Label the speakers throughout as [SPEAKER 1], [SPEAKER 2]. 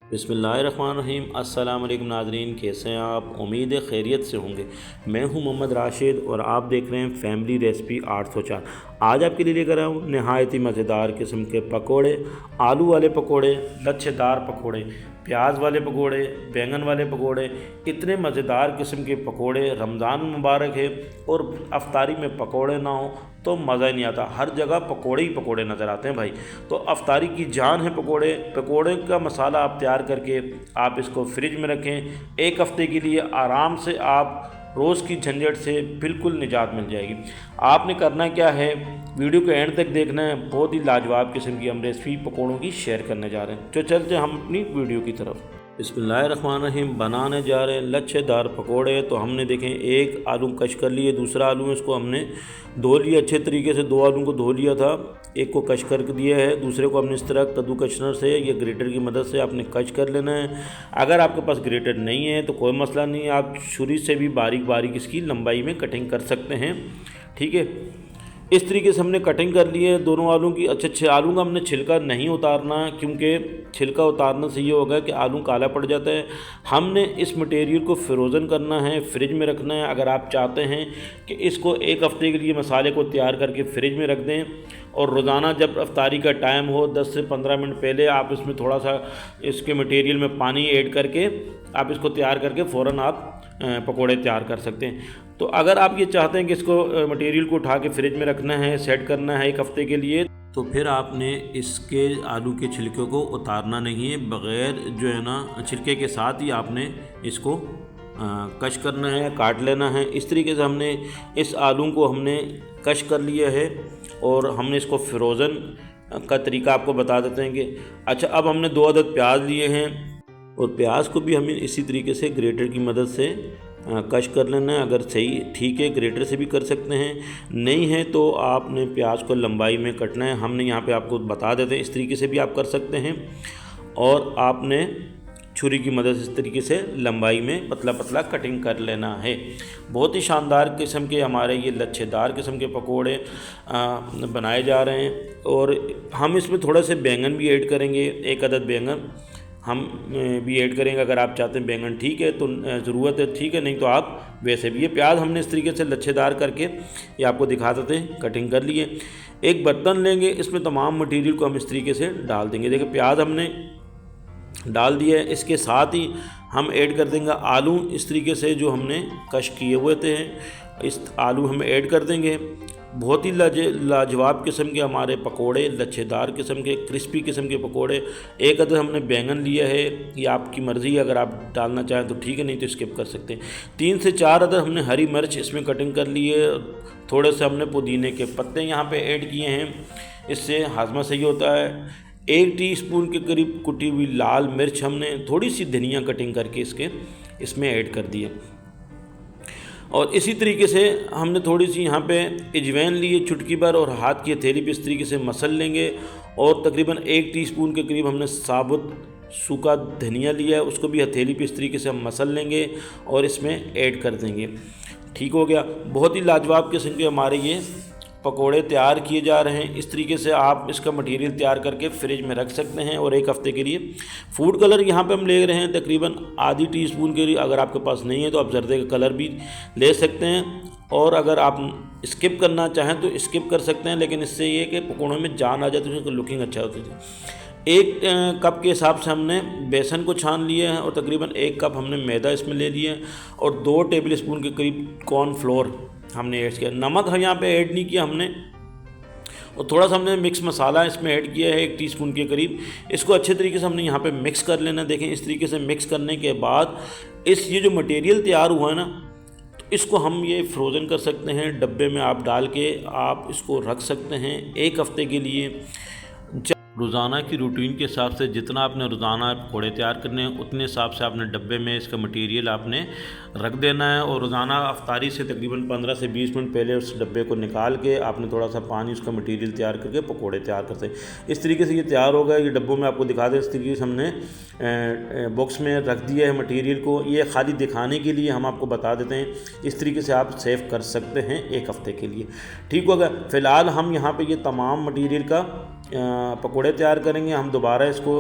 [SPEAKER 1] बिस्मिल्लाहिर्रहमानिर्रहीम। अस्सलाम वालेकुम नाज़रीन, कैसे हैं आप? उम्मीद है खैरियत से होंगे। मैं हूं मोहम्मद राशिद और आप देख रहे हैं फैमिली रेसिपी 804। आज आपके लिए लेकर आया हूँ नहायत ही मज़ेदार किस्म के पकोड़े, आलू वाले पकोड़े, लच्छेदार पकोड़े, प्याज वाले पकोड़े, बैंगन वाले पकोड़े। इतने मज़ेदार किस्म के पकोड़े, रमज़ान मुबारक है और अफ्तारी में पकोड़े ना हो तो मज़ा ही नहीं आता। हर जगह पकोड़े ही पकोड़े नज़र आते हैं भाई। तो अफ्तारी की जान है पकोड़े। पकोड़े का मसाला आप तैयार करके आप इसको फ्रिज में रखें, एक हफ़्ते के लिए आराम से आप रोज़ की झंझट से बिल्कुल निजात मिल जाएगी। आपने करना क्या है, वीडियो को एंड तक देखना है। बहुत ही लाजवाब किस्म की हम रेसिपी पकोड़ों की शेयर करने जा रहे हैं। तो चलते हम अपनी वीडियो की तरफ। बिस्मिल्लाहिर्रहमानिर्रहीम। बनाने जा रहे हैं लच्छेदार पकोड़े। तो हमने देखें एक आलू कश कर लिए, दूसरा आलू है इसको हमने धो लिया अच्छे तरीके से। दो आलू को धो लिया था, एक को कश कर दिया है, दूसरे को हमने इस तरह कद्दू कशनर से या ग्रेटर की मदद से आपने कश कर लेना है। अगर आपके पास ग्रेटर नहीं है तो कोई मसला नहीं है, आप छुरी से भी बारीक बारीक इसकी लंबाई में कटिंग कर सकते हैं। ठीक है, इस तरीके से हमने कटिंग कर ली है दोनों आलू की। अच्छे आलू का हमने छिलका नहीं उतारना, क्योंकि छिलका उतारने से ये होगा कि आलू काला पड़ जाता है। हमने इस मटेरियल को फ्रोज़न करना है, फ्रिज में रखना है। अगर आप चाहते हैं कि इसको एक हफ़्ते के लिए मसाले को तैयार करके फ्रिज में रख दें और रोज़ाना जब अफ्तारी का टाइम हो 10 से 15 मिनट पहले आप इसमें थोड़ा सा इसके मटेरियल में पानी ऐड करके आप इसको तैयार करके फ़ौरन आप पकोड़े तैयार कर सकते हैं। तो अगर आप ये चाहते हैं कि इसको मटेरियल को उठा के फ्रिज में रखना है, सेट करना है एक हफ़्ते के लिए, तो फिर आपने इसके आलू के छिलके को उतारना नहीं है। बग़ैर जो है ना छिलके के साथ ही आपने इसको कश करना है, काट लेना है। इस तरीके से हमने इस आलू को हमने कश कर लिया है और हमने इसको फ्रोज़न का तरीका आपको बता देते हैं कि अच्छा। अब हमने 2 अदद प्याज लिए हैं और प्याज को भी हमें इसी तरीके से ग्रेटर की मदद से कश कर लेना है। अगर सही ठीक है ग्रेटर से भी कर सकते हैं, नहीं है तो आपने प्याज को लंबाई में कटना है। हमने यहाँ पे आपको बता देते हैं, इस तरीके से भी आप कर सकते हैं। और आपने छुरी की मदद से इस तरीके से लंबाई में पतला पतला कटिंग कर लेना है। बहुत ही शानदार किस्म के हमारे ये लच्छेदार किस्म के पकोड़े बनाए जा रहे हैं। और हम इसमें थोड़ा से बैंगन भी ऐड करेंगे, 1 अदद बैंगन हम भी ऐड करेंगे। अगर आप चाहते हैं बैंगन ठीक है तो ज़रूरत है, ठीक है, नहीं तो आप वैसे भी। ये प्याज हमने इस तरीके से लच्छेदार करके ये आपको दिखा देते हैं कटिंग कर लिए। एक बर्तन लेंगे, इसमें तमाम मटेरियल को हम इस तरीके से डाल देंगे। देखिए प्याज हमने डाल दिया है, इसके साथ ही हम ऐड कर देंगे आलू इस तरीके से जो हमने कश किए हुए थे। इस आलू हम ऐड कर देंगे। बहुत ही लाजवाब किस्म के हमारे पकोड़े, लच्छेदार किस्म के, क्रिस्पी किस्म के पकोड़े। 1 अदद हमने बैंगन लिया है, ये आपकी मर्ज़ी है, अगर आप डालना चाहें तो ठीक है, नहीं तो स्किप कर सकते हैं। 3 से 4 अदद हमने हरी मिर्च इसमें कटिंग कर ली है। थोड़े से हमने पुदीने के पत्ते यहाँ पे ऐड किए हैं, इससे हाजमा सही होता है। 1 टीस्पून के करीब कुटी हुई लाल मिर्च हमने, थोड़ी सी धनिया कटिंग करके इसमें ऐड कर दी है। और इसी तरीके से हमने थोड़ी सी यहाँ पे अजवाइन ली है चुटकी भर, और हाथ की हथेली पे इस तरीके से मसल लेंगे। और तकरीबन 1 टीस्पून के करीब हमने साबुत सूखा धनिया लिया है, उसको भी हथेली पे इस तरीके से हम मसल लेंगे और इसमें ऐड कर देंगे। ठीक हो गया। बहुत ही लाजवाब किस्म के हमारे ये पकोड़े तैयार किए जा रहे हैं। इस तरीके से आप इसका मटेरियल तैयार करके फ्रिज में रख सकते हैं और एक हफ़्ते के लिए। फूड कलर यहाँ पे हम ले रहे हैं तकरीबन आधी टीस्पून के लिए। अगर आपके पास नहीं है तो आप जर्दे का कलर भी ले सकते हैं, और अगर आप स्किप करना चाहें तो स्किप कर सकते हैं। लेकिन इससे ये कि पकोड़ों में जान आ जाती है, उसकी लुकिंग अच्छा होती है। 1 कप के हिसाब से हमने बेसन को छान लिया है और तकरीबन 1 कप हमने मैदा इसमें ले लिया है और 2 टेबल स्पून के करीब कॉर्नफ्लोर हमने ऐड किया। नमक हम यहाँ पे ऐड नहीं किया हमने, और थोड़ा सा हमने मिक्स मसाला इसमें ऐड किया है 1 टीस्पून के करीब। इसको अच्छे तरीके से हमने यहाँ पे मिक्स कर लेना। देखें इस तरीके से मिक्स करने के बाद ये जो मटेरियल तैयार हुआ है ना, तो इसको हम ये फ्रोज़न कर सकते हैं। डब्बे में आप डाल के आप इसको रख सकते हैं एक हफ़्ते के लिए। रोज़ाना की रूटीन के हिसाब से जितना आपने रोज़ाना पकोड़े तैयार करने हैं उतने हिसाब से आपने डब्बे में इसका मटेरियल आपने रख देना है। और रोज़ाना अफ्तारी से तकरीबन 15 से 20 मिनट पहले उस डब्बे को निकाल के आपने थोड़ा सा पानी उसका मटेरियल तैयार करके पकोड़े तैयार करते हैं। इस तरीके से ये तैयार होगा। ये डब्बों में आपको दिखा दें, इस तरीके से हमने बॉक्स में रख दिया है मटेरियल को। ये खाली दिखाने के लिए हम आपको बता देते हैं, इस तरीके से आप सेव कर सकते हैं एक हफ़्ते के लिए। ठीक होगा। फ़िलहाल हम यहाँ पर ये तमाम मटीरियल का पकोड़े तैयार करेंगे। हम दोबारा इसको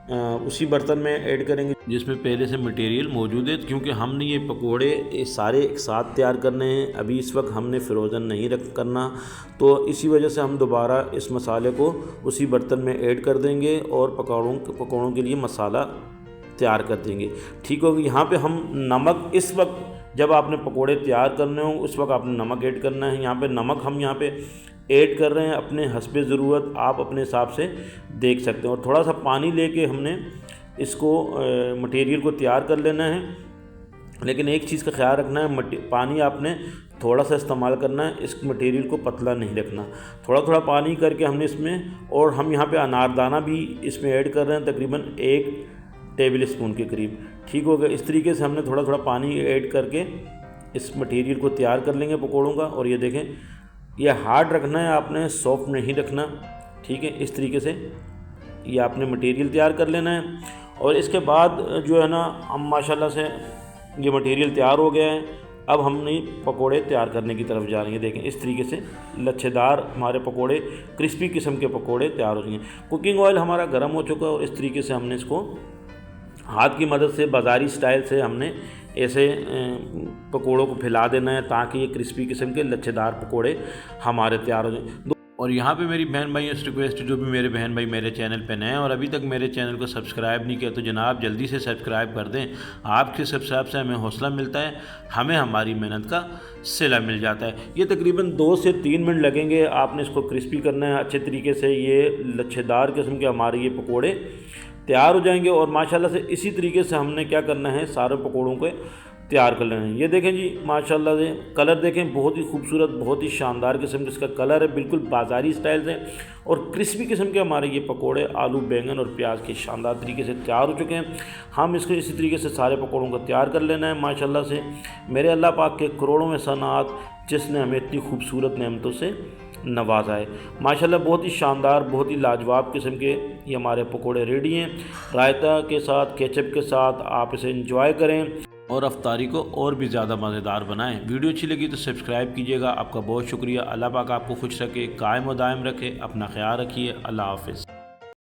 [SPEAKER 1] उसी बर्तन में ऐड करेंगे जिसमें पहले से मटेरियल मौजूद है, क्योंकि हमने ये पकोड़े ये सारे एक साथ तैयार करने हैं। अभी इस वक्त हमने फ्रोज़न नहीं रख करना, तो इसी वजह से हम दोबारा इस मसाले को उसी बर्तन में ऐड कर देंगे और पकौड़ों के लिए मसाला तैयार कर देंगे। ठीक होगी। यहाँ पे हम नमक, इस वक्त जब आपने पकोड़े तैयार करने हो उस वक्त आपने नमक ऐड करना है। यहाँ पे नमक हम यहाँ पे ऐड कर रहे हैं अपने हस्बे ज़रूरत, आप अपने हिसाब से देख सकते हैं। और थोड़ा सा पानी लेके हमने इसको मटेरियल को तैयार कर लेना है। लेकिन एक चीज़ का ख्याल रखना है, पानी आपने थोड़ा सा इस्तेमाल करना है, इस मटेरियल को पतला नहीं रखना। थोड़ा थोड़ा पानी करके हमने इसमें, और हम यहाँ पे अनारदाना भी इसमें ऐड कर रहे हैं तकरीबन 1 टेबल स्पून के करीब। ठीक हो गया। इस तरीके से हमने थोड़ा थोड़ा पानी ऐड करके इस मटेरियल को तैयार कर लेंगे पकौड़ों का। और ये देखें, ये हार्ड रखना है आपने, सॉफ्ट नहीं रखना। ठीक है, इस तरीके से ये आपने मटेरियल तैयार कर लेना है। और इसके बाद जो है ना, हम माशाल्लाह से ये मटेरियल तैयार हो गया है। अब हमने पकोड़े तैयार करने की तरफ जा रहे हैं। देखें, इस तरीके से लच्छेदार हमारे पकोड़े, क्रिस्पी किस्म के पकोड़े तैयार हो जाएंगे। कुकिंग ऑयल हमारा गर्म हो चुका है और इस तरीके से हमने इसको हाथ की मदद से बाज़ारी स्टाइल से हमने ऐसे पकोड़ों को फैला देना है ताकि ये क्रिस्पी किस्म के लच्छेदार पकोड़े हमारे तैयार हो जाएं। और यहाँ पे मेरी बहन भाइयों से रिक्वेस्ट है, जो भी मेरे बहन भाई मेरे चैनल पे नए हैं और अभी तक मेरे चैनल को सब्सक्राइब नहीं किया तो जनाब जल्दी से सब्सक्राइब कर दें। आपके सब्सक्राइब से हमें हौसला मिलता है, हमें हमारी मेहनत का सिला मिल जाता है। ये तकरीबन 2 से 3 मिनट लगेंगे। आपने इसको क्रिस्पी करना है अच्छे तरीके से। ये लच्छेदार किस्म के हमारे ये पकौड़े तैयार हो जाएंगे। और माशाल्लाह से इसी तरीके से हमने क्या करना है, सारे पकौड़ों को तैयार कर लेना है। ये देखें जी, माशाल्लाह से कलर देखें, बहुत ही खूबसूरत, बहुत ही शानदार किस्म का इसका कलर है, बिल्कुल बाज़ारी स्टाइल से। और क्रिस्पी किस्म के हमारे ये पकोड़े आलू, बैंगन और प्याज के शानदार तरीके से तैयार हो चुके हैं। हम इसको इसी तरीके से सारे पकौड़ों को तैयार कर लेना है। माशाल्लाह से मेरे अल्लाह पाक के करोड़ों एहसानात, जिसने हमें इतनी खूबसूरत नेमतों से नवाजा है। माशाल्लाह बहुत ही शानदार, बहुत ही लाजवाब किस्म के ये हमारे पकोड़े रेडी हैं। रायता के साथ, केचप के साथ आप इसे एंजॉय करें और अफ्तारी को और भी ज़्यादा मज़ेदार बनाएं। वीडियो अच्छी लगी तो सब्सक्राइब कीजिएगा। आपका बहुत शुक्रिया। अल्लाह पाक आपको खुश रखे, कायम व दायम रखे। अपना ख्याल रखिए। अल्लाह हाफ़िज़।